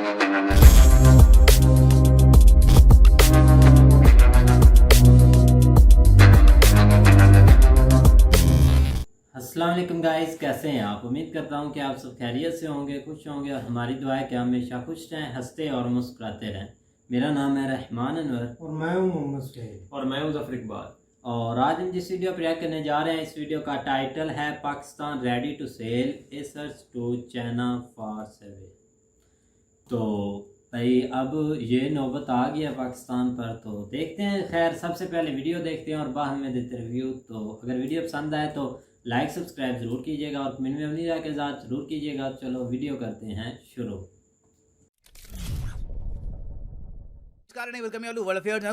अस्सलाम वालेकुम गाइस, कैसे हैं आप। उम्मीद करता हूं कि आप सब खैरियत से होंगे, खुश होंगे और हमारी दुआ है कि हम हमेशा खुश रहें, हंसते और मुस्कुराते रहें। मेरा नाम है रहमान अनवर और मैं हूं मोहम्मद सुहेल और मैं हूं जफर इकबाल। और आज हम जिस वीडियो पर रिएक्ट करने जा रहे हैं, इस वीडियो का टाइटल है Pakistan ready to sell assets to China for sale. तो भाई अब ये नौबत आ गई है पाकिस्तान पर, तो देखते हैं। खैर सबसे पहले वीडियो देखते हैं और बाद में देते रिव्यू। तो अगर वीडियो पसंद आए तो लाइक सब्सक्राइब ज़रूर कीजिएगा और कमेंट में अपनी राय के साथ ज़रूर कीजिएगा। चलो वीडियो करते हैं शुरू।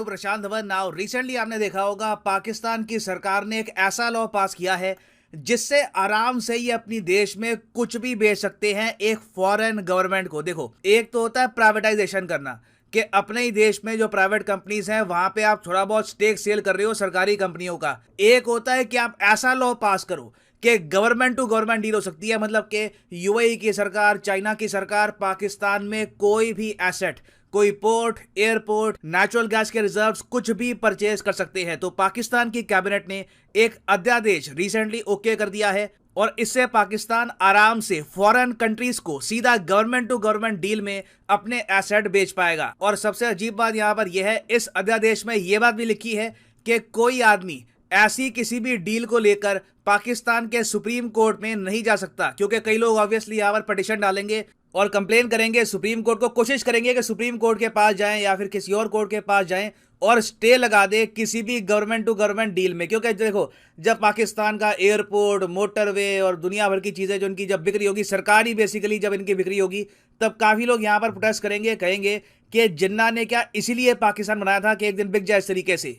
प्रशांत धवन। नाउ रिसेंटली आपने देखा होगा पाकिस्तान की सरकार ने एक ऐसा लॉ पास किया है जिससे आराम से ये अपनी देश में कुछ भी बेच सकते हैं एक फॉरेन गवर्नमेंट को। देखो, एक तो होता है प्राइवेटाइजेशन करना, कि अपने ही देश में जो प्राइवेट कंपनीज हैं वहां पे आप थोड़ा बहुत स्टेक सेल कर रहे हो सरकारी कंपनियों का। एक होता है कि आप ऐसा लॉ पास करो कि गवर्नमेंट टू गवर्नमेंट डील हो सकती है, मतलब कि यूएई की सरकार, चाइना की सरकार पाकिस्तान में कोई भी एसेट, कोई पोर्ट, एयरपोर्ट, नेचुरल गैस के रिजर्व्स कुछ भी परचेज कर सकते हैं। तो पाकिस्तान की कैबिनेट ने एक अध्यादेश रिसेंटली ओके कर दिया है और इससे पाकिस्तान आराम से फॉरेन कंट्रीज को सीधा गवर्नमेंट टू गवर्नमेंट डील में अपने एसेट बेच पाएगा। और सबसे अजीब बात यहां पर यह है, इस अध्यादेश में यह बात भी लिखी है कि कोई आदमी ऐसी किसी भी डील को लेकर पाकिस्तान के सुप्रीम कोर्ट में नहीं जा सकता, क्योंकि कई लोग ऑब्वियसली यहां पर पिटीशन डालेंगे और कंप्लेन करेंगे सुप्रीम कोर्ट को, कोशिश करेंगे कि सुप्रीम कोर्ट के पास जाएं या फिर किसी और कोर्ट के पास जाएं और स्टे लगा दे किसी भी गवर्नमेंट टू गवर्नमेंट डील में। क्योंकि देखो, जब पाकिस्तान का एयरपोर्ट, मोटरवे और दुनिया भर की चीज़ें जो इनकी जब बिक्री होगी, सरकारी बेसिकली जब इनकी बिक्री होगी, तब काफ़ी लोग यहाँ पर प्रोटेस्ट करेंगे, कहेंगे कि जिन्ना ने क्या इसीलिए पाकिस्तान बनाया था कि एक दिन बिक जाए इस तरीके से।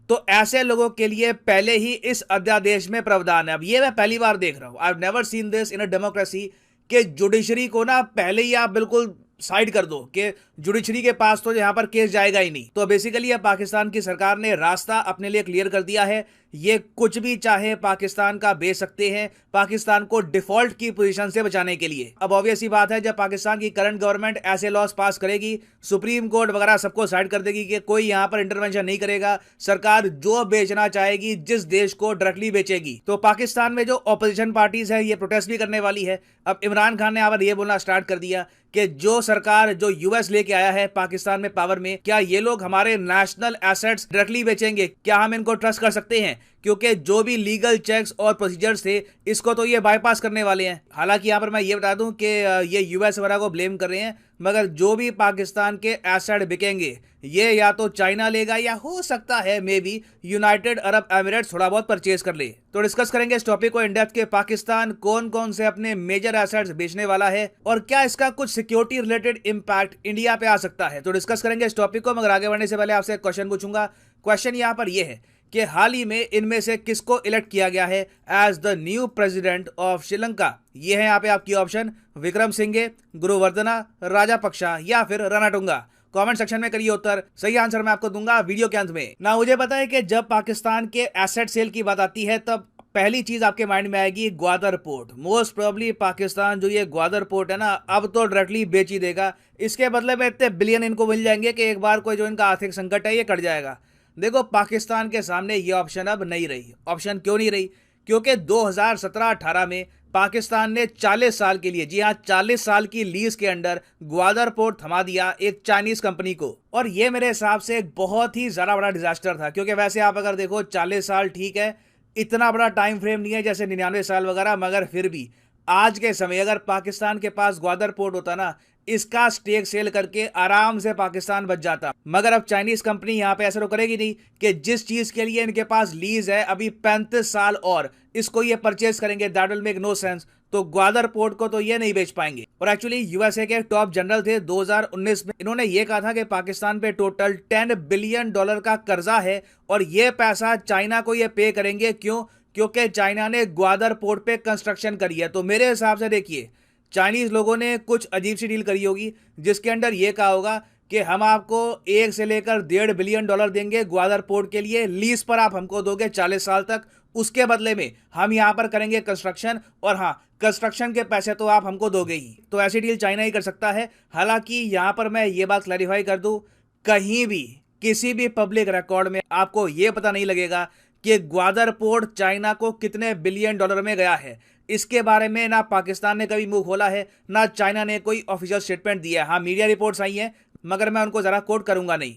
तो ऐसे लोगों के लिए पहले ही इस अध्यादेश में प्रावधान है। अब ये मैं पहली बार देख रहा हूँ, I have never seen this in a democracy, कि जुडिशरी को ना पहले ही आप बिल्कुल साइड कर दो कि जुडिशरी के पास तो यहां पर केस जाएगा ही नहीं। तो बेसिकली अब पाकिस्तान की सरकार ने रास्ता अपने लिए क्लियर कर दिया है, ये कुछ भी चाहे पाकिस्तान का बेच सकते हैं, पाकिस्तान को डिफॉल्ट की पोजीशन से बचाने के लिए। अब ऑब्वियस ही बात है, जब पाकिस्तान की करंट गवर्नमेंट ऐसे लॉज पास करेगी, सुप्रीम कोर्ट वगैरह सबको साइड कर देगी कि कोई यहां पर इंटरवेंशन नहीं करेगा, सरकार जो बेचना चाहेगी जिस देश को डायरेक्टली बेचेगी। तो पाकिस्तान में जो ऑपोजिशन पार्टीज है ये प्रोटेस्ट भी करने वाली है। अब इमरान खान ने यहाँ पर यह बोलना स्टार्ट कर दिया कि जो सरकार, जो यूएस लेके आया है पाकिस्तान में पावर में, क्या ये लोग हमारे नेशनल एसेट्स डायरेक्टली बेचेंगे, क्या हम इनको ट्रस्ट कर सकते हैं? क्योंकि जो भी लीगल चेक्स और प्रोसीजर्स थे इसको तो ये बाईपास करने वाले हैं। हालांकि यहाँ पर मैं ये बता दूं कि ये यूएस वगैरह को ब्लेम कर रहे हैं, मगर जो भी पाकिस्तान के एसेट बिकेंगे ये या तो चाइना लेगा या हो सकता है may be United Arab Emirates थोड़ा बहुत परचेज कर ले। तो डिस्कस करेंगे इस टॉपिक को इन डेप्थ के पाकिस्तान कौन कौन से अपने मेजर एसेट्स बेचने वाला है और क्या इसका कुछ सिक्योरिटी रिलेटेड इंपैक्ट इंडिया पे आ सकता है। तो डिस्कस करेंगे इस टॉपिक को, मगर आगे बढ़ने से पहले आपसे एक क्वेश्चन पूछूंगा। क्वेश्चन यहाँ पर यह है कि हाल ही में इनमें से किसको इलेक्ट किया गया है as the new president of Sri Lanka. ये है यहाँ पे आपकी ऑप्शन, विक्रमसिंघे, गुरुवर्धना, राजापक्षा या फिर रणटुंगा। कमेंट सेक्शन में करिए उत्तर, सही आंसर मैं आपको दूंगा वीडियो के अंत में। ना मुझे पता है कि जब पाकिस्तान के एसेट सेल की बात आती है तब पहली चीज आपके माइंड में आएगी Gwadar port. Most probably Pakistan जो ये ग्वादर पोर्ट है ना, अब तो डायरेक्टली बेच ही देगा। इसके बदले में इतने बिलियन इनको मिल जाएंगे कि एक बार कोई जो इनका आर्थिक संकट है ये कट जाएगा। देखो, पाकिस्तान के सामने ये ऑप्शन अब नहीं रही। ऑप्शन क्यों नहीं रही? क्योंकि 2017-18 में पाकिस्तान ने 40 साल के लिए, जी हाँ 40 साल की लीज के अंडर ग्वादर पोर्ट थमा दिया एक चाइनीज कंपनी को। और ये मेरे हिसाब से एक बहुत ही ज्यादा बड़ा डिजास्टर था, क्योंकि वैसे आप अगर देखो 40 साल ठीक है, इतना बड़ा टाइम फ्रेम नहीं है जैसे 99 साल वगैरह, मगर फिर भी आज के समय अगर पाकिस्तान के पास ग्वादर पोर्ट होता ना, इसका स्टेक सेल करके आराम से पाकिस्तान बच जाता। मगर अब चाइनीज कंपनी यहां पे ऐसा तो करेगी नहीं कि जिस चीज के लिए इनके पास लीज है अभी 35 साल और इसको ये परचेज करेंगे, that will make no sense. तो ग्वादर पोर्ट को तो ये नहीं बेच पाएंगे। और एक्चुअली यूएसए के टॉप जनरल थे 2019 में, इन्होंने ये कहा था कि पाकिस्तान पे टोटल $10 बिलियन का कर्जा है और ये पैसा चाइना को ये पे करेंगे। क्यों? क्योंकि चाइना ने ग्वादर पोर्ट पे कंस्ट्रक्शन करी है। तो मेरे हिसाब से देखिए, चाइनीज लोगों ने कुछ अजीब सी डील करी होगी जिसके अंदर ये कहा होगा कि हम आपको 1 से लेकर $1.5 बिलियन देंगे ग्वादर पोर्ट के लिए, लीज पर आप हमको दोगे 40 साल तक, उसके बदले में हम यहाँ पर करेंगे कंस्ट्रक्शन, और हाँ, कंस्ट्रक्शन के पैसे तो आप हमको दोगे ही। तो ऐसी डील चाइना ही कर सकता है। हालांकि यहाँ पर मैं ये बात क्लैरिफाई कर दूं, कहीं भी किसी भी पब्लिक रिकॉर्ड में आपको ये पता नहीं लगेगा कि ग्वादर पोर्ट चाइना को कितने बिलियन डॉलर में गया है। इसके बारे में ना पाकिस्तान ने कभी मुंह खोला है, ना चाइना ने कोई ऑफिशियल स्टेटमेंट दिया है। हाँ, मीडिया रिपोर्ट्स आई हैं, मगर मैं उनको ज़रा कोट करूंगा नहीं।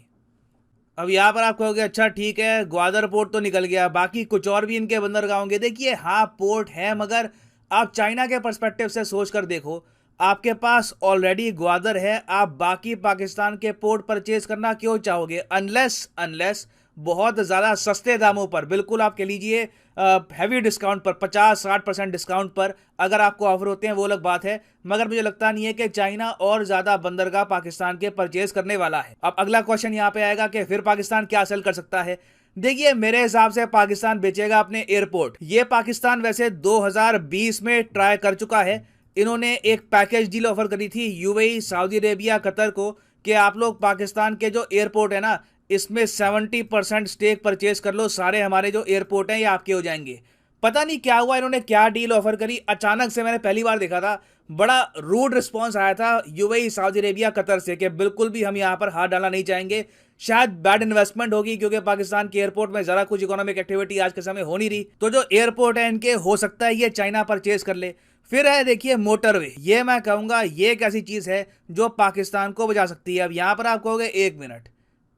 अब यहाँ पर आप कहोगे अच्छा ठीक है, ग्वादर पोर्ट तो निकल गया, बाकी कुछ और भी इनके बंदरगाह होंगे। देखिए हाँ, पोर्ट है, मगर आप चाइना के पर्सपेक्टिव से सोच कर देखो, आपके पास ऑलरेडी ग्वादर है, आप बाकी पाकिस्तान के पोर्ट परचेज करना क्यों चाहोगे? अनलेस अनलेस बहुत ज़्यादा सस्ते दामों पर, बिल्कुल आप कह लीजिए हैवी डिस्काउंट पर, 50-60% डिस्काउंट पर अगर आपको ऑफर होते हैं, वो अलग बात है। मगर मुझे लगता नहीं है कि चाइना और ज़्यादा बंदरगाह पाकिस्तान के परचेज करने वाला है। अब अगला क्वेश्चन यहाँ पे आएगा कि फिर पाकिस्तान क्या सेल कर सकता है। देखिए मेरे हिसाब से पाकिस्तान बेचेगा अपने एयरपोर्ट। ये पाकिस्तान वैसे 2020 में ट्राई कर चुका है। इन्होंने एक पैकेज डील ऑफर करी थी यूएई, सऊदी अरेबिया, कतर को, कि आप लोग पाकिस्तान के जो एयरपोर्ट है ना, इसमें 70% स्टेक परचेज कर लो, सारे हमारे जो एयरपोर्ट हैं ये आपके हो जाएंगे। पता नहीं क्या हुआ, इन्होंने क्या डील ऑफर करी, अचानक से मैंने पहली बार देखा था, बड़ा रूड रिस्पॉन्स आया था यूएई, सऊदी अरेबिया, कतर से कि बिल्कुल भी हम यहाँ पर हाथ डालना नहीं चाहेंगे। शायद बैड इन्वेस्टमेंट होगी, क्योंकि पाकिस्तान के एयरपोर्ट में जरा कुछ इकोनॉमिक एक्टिविटी आज के समय हो नहीं रही। तो जो एयरपोर्ट है इनके, हो सकता है ये चाइना परचेज कर ले। फिर है देखिए मोटरवे, ये मैं कहूंगा ये एक ऐसी चीज है जो पाकिस्तान को बचा सकती है। अब यहां पर आप कहोगे एक मिनट,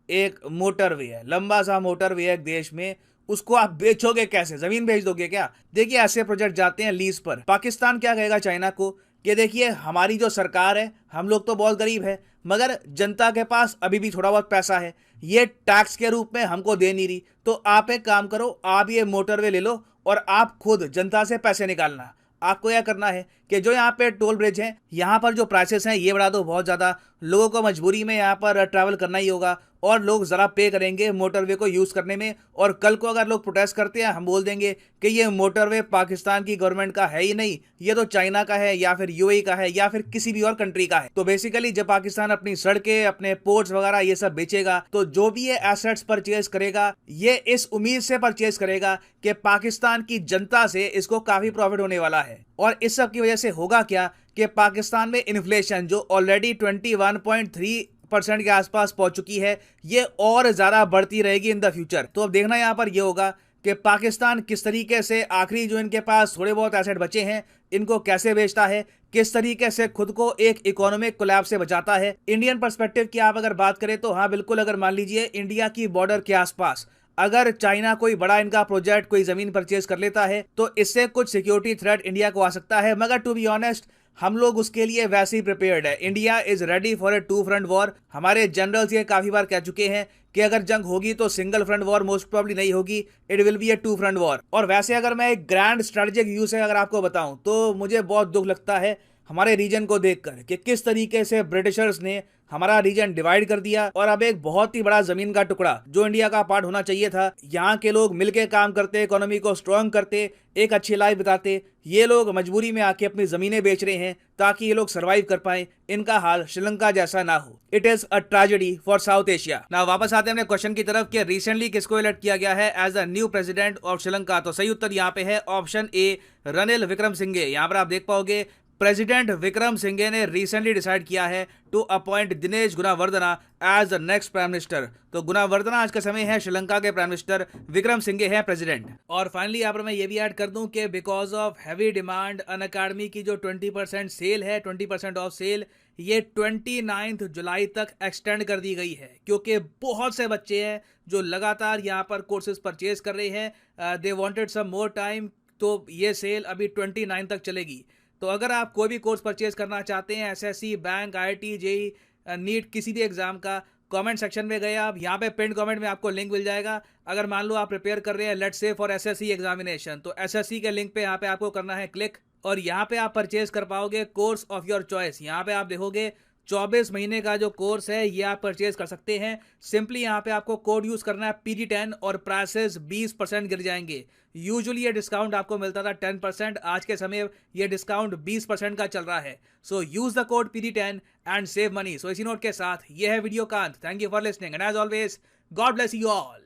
एक मोटरवे है, लंबा सा मोटरवे है एक देश में, उसको आप बेचोगे कैसे? जमीन बेच दोगे क्या? देखिए ऐसे प्रोजेक्ट जाते हैं लीज पर। पाकिस्तान क्या कहेगा चाइना को कि देखिए हमारी जो सरकार है, हम लोग तो बहुत गरीब है, मगर जनता के पास अभी भी थोड़ा बहुत पैसा है, ये टैक्स के रूप में हमको दे नहीं रही, तो आप एक काम करो, आप ये मोटरवे ले लो और आप खुद जनता से पैसे निकालना। आपको यह करना है कि जो यहाँ पे टोल ब्रिज हैं, यहाँ पर जो प्राइसेस हैं ये बढ़ा दो बहुत ज़्यादा। लोगों को मजबूरी में यहाँ पर ट्रैवल करना ही होगा, और लोग ज़रा पे करेंगे मोटरवे को यूज़ करने में। और कल को अगर लोग प्रोटेस्ट करते हैं, हम बोल देंगे कि ये मोटरवे पाकिस्तान की गवर्नमेंट का है ही नहीं, ये तो चाइना का है, या फिर यूएई का है, या फिर किसी भी और कंट्री का है। तो बेसिकली जब पाकिस्तान अपनी सड़कें, अपने पोर्ट्स वगैरह ये सब बेचेगा, तो जो भी ये एसेट्स परचेज करेगा, ये इस उम्मीद से परचेज करेगा कि पाकिस्तान की जनता से इसको काफ़ी प्रॉफिट होने वाला है। और इस सब की वजह से होगा क्या कि पाकिस्तान में इन्फ्लेशन जो ऑलरेडी 21.3% के आसपास पहुंच चुकी है, ये और ज़्यादा बढ़ती रहेगी इन द फ्यूचर। तो अब देखना यहाँ पर ये होगा कि पाकिस्तान किस तरीके से आखिरी जो इनके पास थोड़े बहुत एसेट बचे हैं, इनको कैसे बेचता है, किस तरीके से खुद को एक इकोनॉमिक कोलैप्स से बचाता है। इंडियन पर्सपेक्टिव की आप अगर बात करें तो हाँ बिल्कुल, अगर मान लीजिए इंडिया की बॉर्डर के आसपास अगर चाइना कोई बड़ा इनका प्रोजेक्ट, कोई जमीन परचेज कर लेता है, तो इससे कुछ सिक्योरिटी थ्रेट इंडिया को आ सकता है। मगर टू बी ऑनेस्ट, हम लोग उसके लिए वैसे ही प्रिपेयर्ड है। India is ready for a two front war. हमारे जनरल्स ये काफी बार कह चुके हैं कि अगर जंग होगी तो single front war most probably नहीं होगी, it will be a two front war. और वैसे अगर मैं एक ग्रैंड स्ट्रेटेजिक व्यू से अगर आपको बताऊं, तो मुझे बहुत दुख लगता है हमारे रीजन को देखकर कि किस तरीके से ब्रिटिशर्स ने हमारा रीजन डिवाइड कर दिया, और अब एक बहुत ही बड़ा जमीन का टुकड़ा जो इंडिया का पार्ट होना चाहिए था, यहाँ के लोग मिलके काम करते, इकोनॉमी को स्ट्रॉन्ग करते, एक अच्छी लाइफ बिताते, ये लोग मजबूरी में आके अपनी जमीनें बेच रहे हैं ताकि ये लोग सर्वाइव कर पाए। इनका हाल श्रीलंका जैसा ना हो। It is a tragedy for south Asia. ना वापस आते हैं अपने क्वेश्चन की तरफ कि रिसेंटली किसको इलेक्ट किया गया है as a new president of Sri Lanka. तो सही उत्तर यहाँ पे है ऑप्शन ए, रनिल विक्रमसिंघे। यहाँ पर आप देख पाओगे प्रेसिडेंट विक्रमसिंघे ने रिसेंटली डिसाइड किया है to appoint Dinesh Gunawardena as the next prime minister. तो गुनावर्दना आज का समय है श्रीलंका के प्राइम मिनिस्टर, विक्रमसिंघे हैं प्रेसिडेंट। और फाइनली यहाँ पर मैं ये भी ऐड कर दूं कि because of heavy demand, Unacademy की जो 20% सेल है, 20% ऑफ सेल, ये 29 जुलाई तक एक्सटेंड कर दी गई है, क्योंकि बहुत से बच्चे हैं जो लगातार यहाँ पर कोर्सेज परचेज कर रहे हैं। They wanted some more time, तो ये सेल अभी 29 तक चलेगी। तो अगर आप कोई भी कोर्स परचेज करना चाहते हैं, SSC, bank, IIT, JE, NEET, किसी भी एग्जाम का, कमेंट सेक्शन में गए आप, यहाँ पे पिन कमेंट में आपको लिंक मिल जाएगा। अगर मान लो आप प्रिपेयर कर रहे हैं let's say for SSC examination, तो एसएससी के लिंक पे यहाँ पे आपको करना है क्लिक, और यहाँ पे आप परचेज कर पाओगे कोर्स ऑफ योर चॉइस। यहाँ पे आप देखोगे 24 महीने का जो कोर्स है ये आप परचेज कर सकते हैं। सिंपली यहाँ पे आपको कोड यूज करना है PD10 और प्राइसेस 20% गिर जाएंगे। यूजुअली ये डिस्काउंट आपको मिलता था 10%, आज के समय ये डिस्काउंट 20% का चल रहा है। So use the code PD10 and save money. So इसी नोट के साथ ये है वीडियो का अंत। Thank you for listening and as always God bless you all.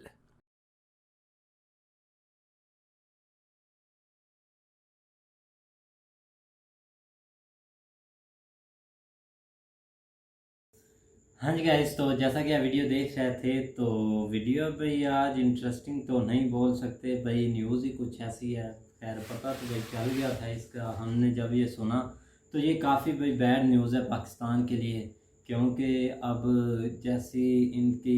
हाँ जी गाइस, तो जैसा कि आप वीडियो देख रहे थे, तो वीडियो भाई आज इंटरेस्टिंग तो नहीं बोल सकते भाई, न्यूज़ ही कुछ ऐसी है। खैर पता तो भाई चल गया था इसका, हमने जब ये सुना तो ये काफ़ी भाई बैड न्यूज़ है पाकिस्तान के लिए। क्योंकि अब जैसी इनकी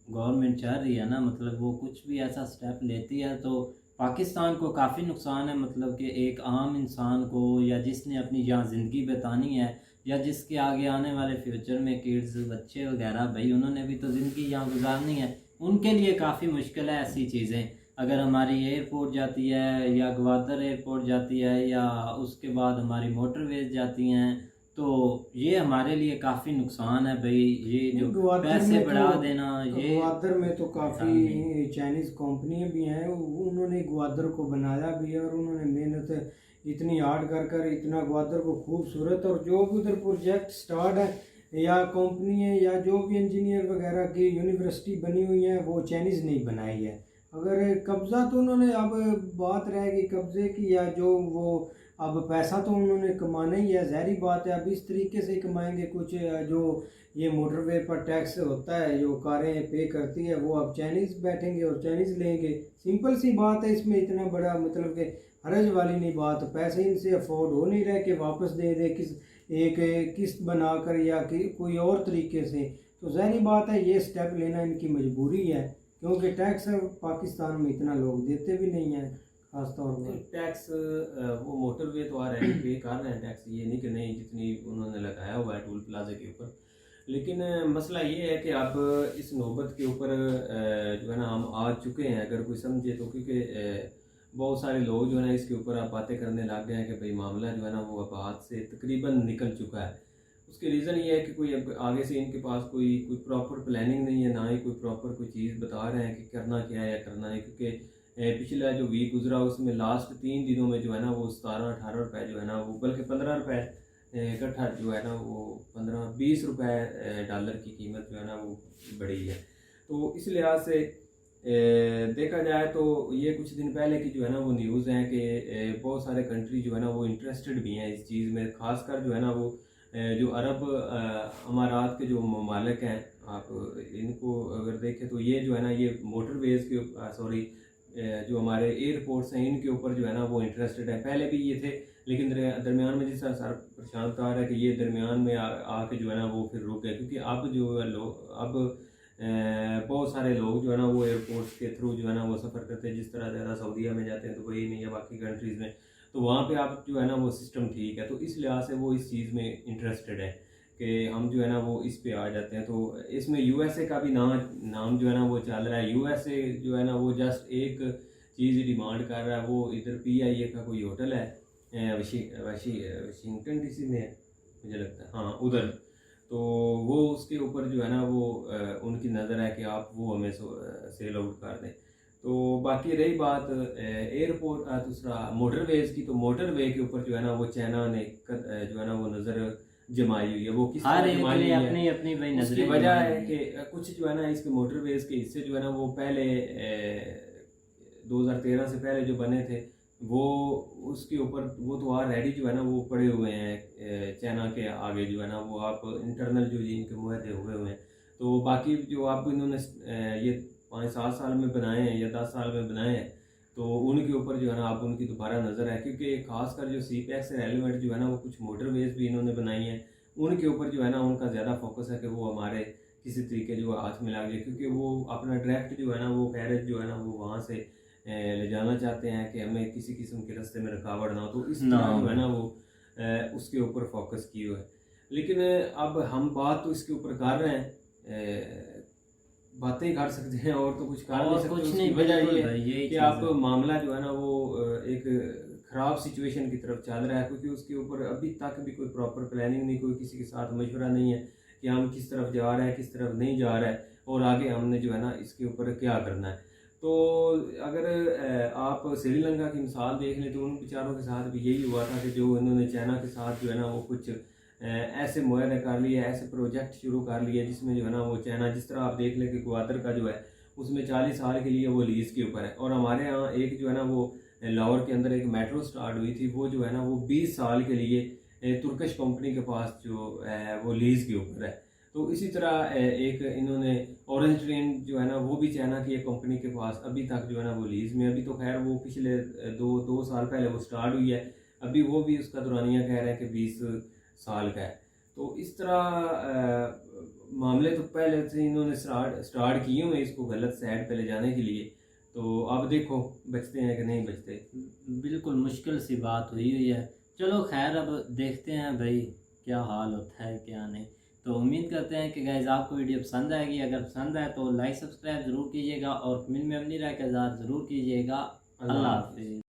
गवर्नमेंट चल रही है ना, मतलब वो कुछ भी ऐसा स्टेप लेती है तो पाकिस्तान को काफ़ी नुकसान है। मतलब कि एक आम इंसान को, या जिसने अपनी यहाँ ज़िंदगी बितानी है, या जिसके आगे आने वाले फ्यूचर में किड्स बच्चे वगैरह, भाई उन्होंने भी तो ज़िंदगी यहाँ गुजारनी है, उनके लिए काफ़ी मुश्किल है ऐसी चीज़ें। अगर हमारी एयरपोर्ट जाती है, या ग्वादर एयरपोर्ट जाती है, या उसके बाद हमारी मोटरवेज जाती हैं, तो ये हमारे लिए काफ़ी नुकसान है भाई। ये जो पैसे बढ़ा देना, ये ग्वादर में तो काफ़ी चाइनीज़ कंपनियां भी हैं, उन्होंने ग्वादर को बनाया भी है और उन्होंने मेहनत इतनी हार्ड कर कर इतना ग्वादर को खूबसूरत, और जो भी उधर प्रोजेक्ट स्टार्ट है या कंपनी है या जो भी इंजीनियर वगैरह की यूनिवर्सिटी बनी हुई है वो चाइनीज़ नहीं बनाई है। अगर कब्ज़ा तो उन्होंने, अब बात रहेगी कब्ज़े की, या जो वो अब पैसा तो उन्होंने कमाना ही है, ज़ाहिर बात है। अब इस तरीके से कमाएंगे कुछ, जो ये मोटरवे पर टैक्स होता है जो कारें पे करती है, वो अब चाइनीज़ बैठेंगे और चाइनीज़ लेंगे। सिंपल सी बात है, इसमें इतना बड़ा मतलब कि हरज वाली नहीं बात। पैसे इनसे अफोर्ड हो नहीं रहे कि वापस दे दे एक किस्त बनाकर या कोई और तरीके से। तो ज़ाहिर बात है ये स्टेप लेना इनकी मजबूरी है, क्योंकि टैक्स पाकिस्तान में इतना लोग देते भी नहीं हैं खासतौर पर। टैक्स वो मोटरवे तो आ रहे हैं, पे कर रहे हैं टैक्स, ये नहीं कि नहीं, जितनी उन्होंने लगाया हुआ है टोल प्लाजा के ऊपर। लेकिन मसला ये है कि अब इस नौबत के ऊपर जो है ना हम आ चुके हैं, अगर कोई समझे तो। क्योंकि बहुत सारे लोग जो है ना इसके ऊपर अब बातें करने लग गए हैं कि भाई मामला जो है ना वो अब हाथ से तकरीबन निकल चुका है। उसके रीज़न ये है कि कोई अब आगे से इनके पास कोई प्रॉपर प्लानिंग नहीं है, ना ही कोई प्रॉपर कोई चीज़ बता रहे हैं कि करना क्या है या करना है। क्योंकि पिछला जो वीक गुजरा उसमें लास्ट 3 दिनों में जो है ना वो 17-18 रुपये जो है ना वो, बल्कि 15 रुपये इकट्ठा जो है ना वो 15-20 रुपये डॉलर की कीमत जो है ना वो बढ़ी है। तो इस लिहाज से देखा जाए तो ये कुछ दिन पहले की जो है ना वो न्यूज़ है कि बहुत सारे कंट्री जो है ना वो इंटरेस्टेड भी हैं इस चीज़ में। ख़ासकर जो है ना वो जो अरब अमारात के जो ममालिक हैं, आप इनको अगर देखें तो ये जो है ना ये मोटरवेज़ के सॉरी जो हमारे एयरपोर्ट्स हैं इनके ऊपर जो है ना वो इंटरेस्टेड है। पहले भी ये थे, लेकिन दरमियान में, जिस तरह सर प्रशांत बता रहा है कि ये दरमियान में आके जो है ना वो फिर रुक गए। क्योंकि अब जो है अब बहुत सारे लोग जो है ना वो एयरपोर्ट्स के थ्रू जो है ना वो सफ़र करते हैं। जिस तरह ज़्यादा सऊदीया में जाते हैं, दुबई में या बाकी कंट्रीज़ में, तो वहाँ पे आप जो है ना वो सिस्टम ठीक है। तो इस लिहाज से वो इस चीज़ में इंटरेस्टेड है कि हम जो है ना वो इस पे आ जाते हैं। तो इसमें यूएसए का भी नाम जो है ना वो चल रहा है। यूएसए जो है ना वो जस्ट एक चीज़ डिमांड कर रहा है, वो इधर PIA का कोई होटल है वाशिंगटन DC में है मुझे लगता है, हाँ उधर। तो वो उसके ऊपर जो है ना वो उनकी नज़र है कि आप वो हमें सेल आउट कर दें। तो बाकी रही बात एयरपोर्ट दूसरा मोटरवेज़ की, तो मोटरवे के ऊपर जो है ना वो चाइना ने जो है ना वो नज़र जमाई हुई है। वो किस तरह जमाई हुई है, अपनी अपनी भाई उसकी नजरें वजह है कि कुछ जो है ना इसके मोटरवेज़ के हिस्से जो है ना वो पहले 2013 से पहले जो बने थे वो उसके ऊपर वो तो ऑलरेडी जो है ना वो पड़े हुए हैं चाइना के आगे जो है ना वो आप इंटरनल जो इनके मुहदे हुए हैं। तो बाकी जो आप इन्होंने ये 5-7 साल में बनाए हैं या 10 साल में बनाए हैं, तो उनके ऊपर जो है ना आप उनकी दोबारा नज़र है। क्योंकि खासकर जो CPEC से रेलिवेंट जो है ना वो कुछ मोटरवेज़ भी इन्होंने बनाई हैं, उनके ऊपर जो है ना उनका ज़्यादा फोकस है कि वो हमारे किसी तरीके जो हाथ में लग जाए। क्योंकि वो अपना डायरेक्ट जो है ना वो कैरेज जो है ना वो वहाँ से ले जाना चाहते हैं कि हमें किसी किस्म के रास्ते में रुकावट ना हो। तो इस तरह जो है ना वो उसके ऊपर फोकस किए हुए है। लेकिन अब हम बात तो इसके ऊपर कर रहे हैं, बातें ही कर सकते हैं और तो कुछ कर नहीं सकते। कुछ उसकी नहीं, वजह ये यही है कि चीज़ आप है। मामला जो है ना वो एक ख़राब सिचुएशन की तरफ चल रहा है। क्योंकि उसके ऊपर अभी तक भी कोई प्रॉपर प्लानिंग नहीं, कोई किसी के साथ मशवरा नहीं है कि हम किस तरफ जा रहे हैं, किस तरफ नहीं जा रहा है, और आगे हमने जो है ना इसके ऊपर क्या करना है। तो अगर आप श्रीलंका की मिसाल देख लें तो उन बेचारों के साथ भी यही हुआ था कि जो इन्होंने चाइना के साथ जो है ना वो कुछ ऐसे मुआहदे कर लिए, ऐसे प्रोजेक्ट शुरू कर लिए जिसमें जो है ना वो चाइना, जिस तरह आप देख लें कि ग्वादर का जो है उसमें 40 साल के लिए वो लीज़ के ऊपर है। और हमारे यहाँ एक जो है ना वो लाहौर के अंदर एक मेट्रो स्टार्ट हुई थी, वो जो है ना वो 20 साल के लिए तुर्किश कंपनी के पास जो है वो लीज़ के ऊपर है। तो इसी तरह एक इन्होंने ऑरेंज ट्रेन जो है ना वो भी चाइना की एक कंपनी के पास अभी तक जो है ना वो लीज में, अभी तो खैर वो पिछले दो साल पहले वो स्टार्ट हुई है, अभी वो भी उसका दुरानिया कह रहे हैं कि 20 साल का है। तो इस तरह मामले तो पहले से इन्होंने स्टार्ट किए हुए इसको गलत साइड पे ले जाने के लिए। तो अब देखो बचते हैं कि नहीं बचते। बिल्कुल मुश्किल सी बात हुई है। चलो खैर अब देखते हैं भाई क्या हाल होता है क्या नहीं। तो उम्मीद करते हैं कि गाइस आपको वीडियो पसंद आएगी। अगर पसंद आए तो लाइक सब्सक्राइब ज़रूर कीजिएगा और कमेंट में अपनी राय का इज़हार ज़रूर कीजिएगा। अल्लाह हाफिज़।